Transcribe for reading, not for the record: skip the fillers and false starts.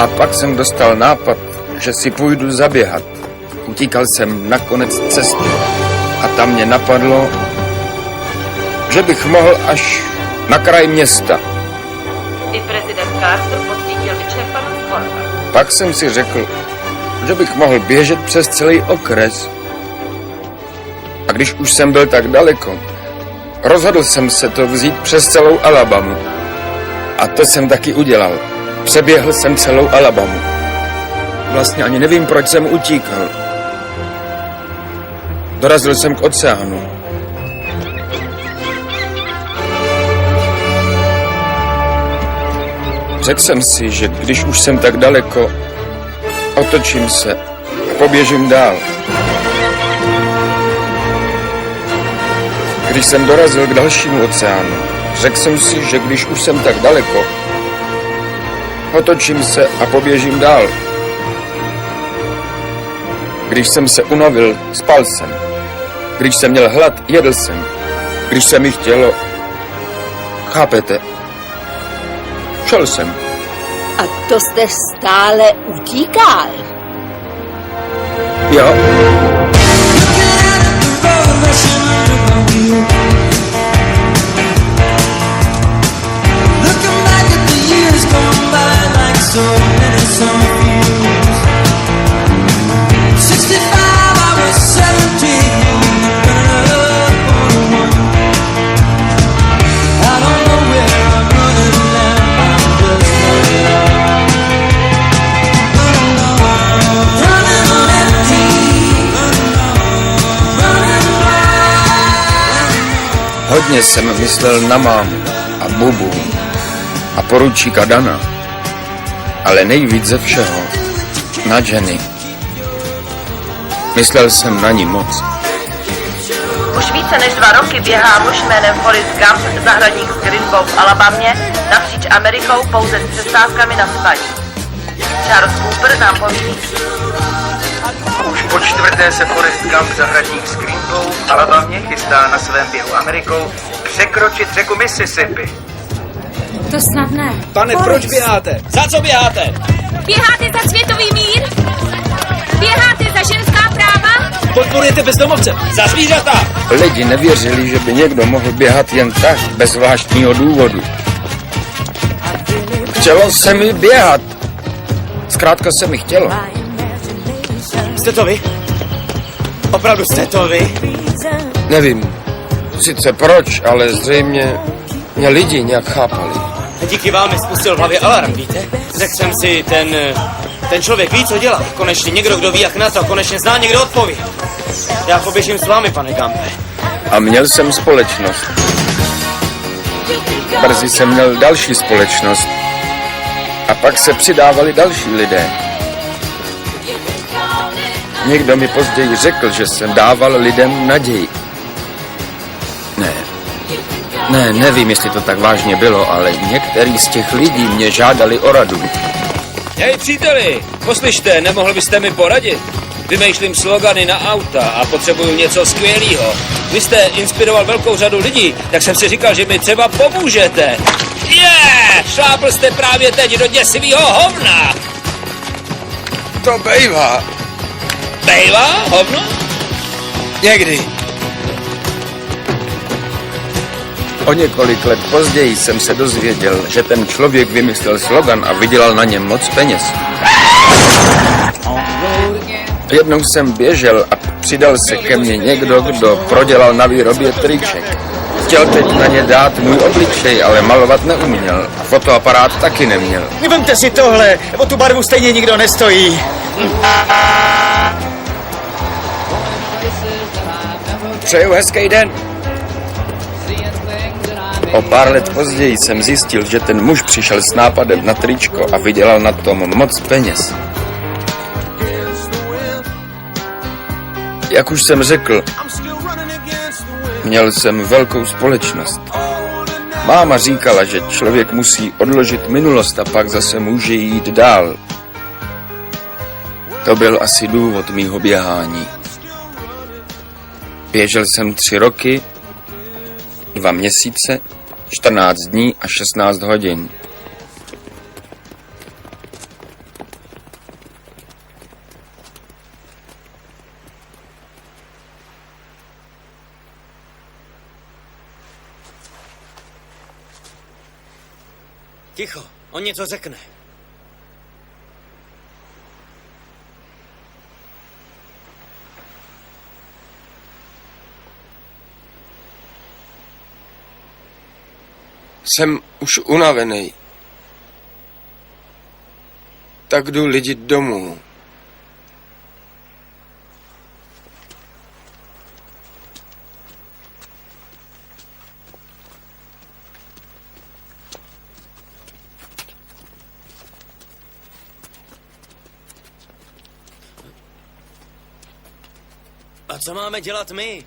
A pak jsem dostal nápad, že si půjdu zaběhat. Utíkal jsem na konec cesty a tam mě napadlo, že bych mohl až na kraj města. I prezident Carter pocítil vyčerpanost forma. Pak jsem si řekl, že bych mohl běžet přes celý okres. A když už jsem byl tak daleko, rozhodl jsem se to vzít přes celou Alabamu. A to jsem taky udělal. Přeběhl jsem celou Alabamu. Vlastně ani nevím, proč jsem utíkal. Dorazil jsem k oceánu. Řekl jsem si, že když už jsem tak daleko, otočím se a poběžím dál. Když jsem dorazil k dalšímu oceánu, řekl jsem si, že když už jsem tak daleko, otočím se a poběžím dál. Když jsem se unavil, spal jsem. Když jsem měl hlad, jedl jsem. Když se mi chtělo, chápete, šel jsem. A to jste stále utíkal? Jo. Hodně jsem myslel na mámu a Bubu a poručíka Dana, ale nejvíc ze všeho na Jenny. Myslel jsem na ní moc. Už více než 2 roky běhá muž jménem Forrest Gump, zahradník z Green Bow v Alabamě, napříč Amerikou pouze s přestávkami na spaní. Charles Cooper nám poví. Už po 4. se Forrest Gump, zahradník z Green Bow v Alabamě, chystá na svém běhu Amerikou překročit řeku Mississippi. To snad ne. Pane, proč běháte? Za co běháte? Běháte za světový mír? Běháte za ženská práva? Podporujete bezdomovce? Za zvířata! Lidi nevěřili, že by někdo mohl běhat jen tak, bez zvláštního důvodu. Chtělo se mi běhat. Zkrátka se mi chtělo. Jste to vy? Opravdu jste to vy? Nevím sice proč, ale zřejmě mě lidi nějak chápali. Díky vám mi spustil v hlavě alarm, víte? Řekl jsem si, ten člověk ví, co dělá. Konečně někdo, kdo ví, jak na to, konečně zná někdo odpověď. Já poběžím s vámi, pane Gumpe. A měl jsem společnost. Brzy jsem měl další společnost. A pak se přidávali další lidé. Někdo mi později řekl, že jsem dával lidem naději. Nevím, jestli to tak vážně bylo, ale některý z těch lidí mě žádali o radu. Hej, příteli, poslyšte, nemohl byste mi poradit? Vymýšlím slogany na auta a potřebuju něco skvělého. Vy jste inspiroval velkou řadu lidí, tak jsem si říkal, že mi třeba pomůžete. Šlápl jste právě teď do děsivýho hovna. To bejvá. Bejvá? Hovno? Někdy. O několik let později jsem se dozvěděl, že ten člověk vymyslel slogan a vydělal na něm moc peněz. Jednou jsem běžel a přidal se ke mně někdo, kdo prodělal na výrobě triček. Chtěl teď na ně dát můj obličej, ale malovat neuměl. A fotoaparát taky neměl. Vemte si tohle, o tu barvu stejně nikdo nestojí. Přeju hezký den. O pár let později jsem zjistil, že ten muž přišel s nápadem na tričko a vydělal na tom moc peněz. Jak už jsem řekl, měl jsem velkou společnost. Máma říkala, že člověk musí odložit minulost a pak zase může jít dál. To byl asi důvod mýho běhání. Běžel jsem 3 roky, 2 měsíce, 14 dní a 16 hodin. Ticho, on něco řekne. Jsem už unavený. Tak jdu lidi domů. A co máme dělat my?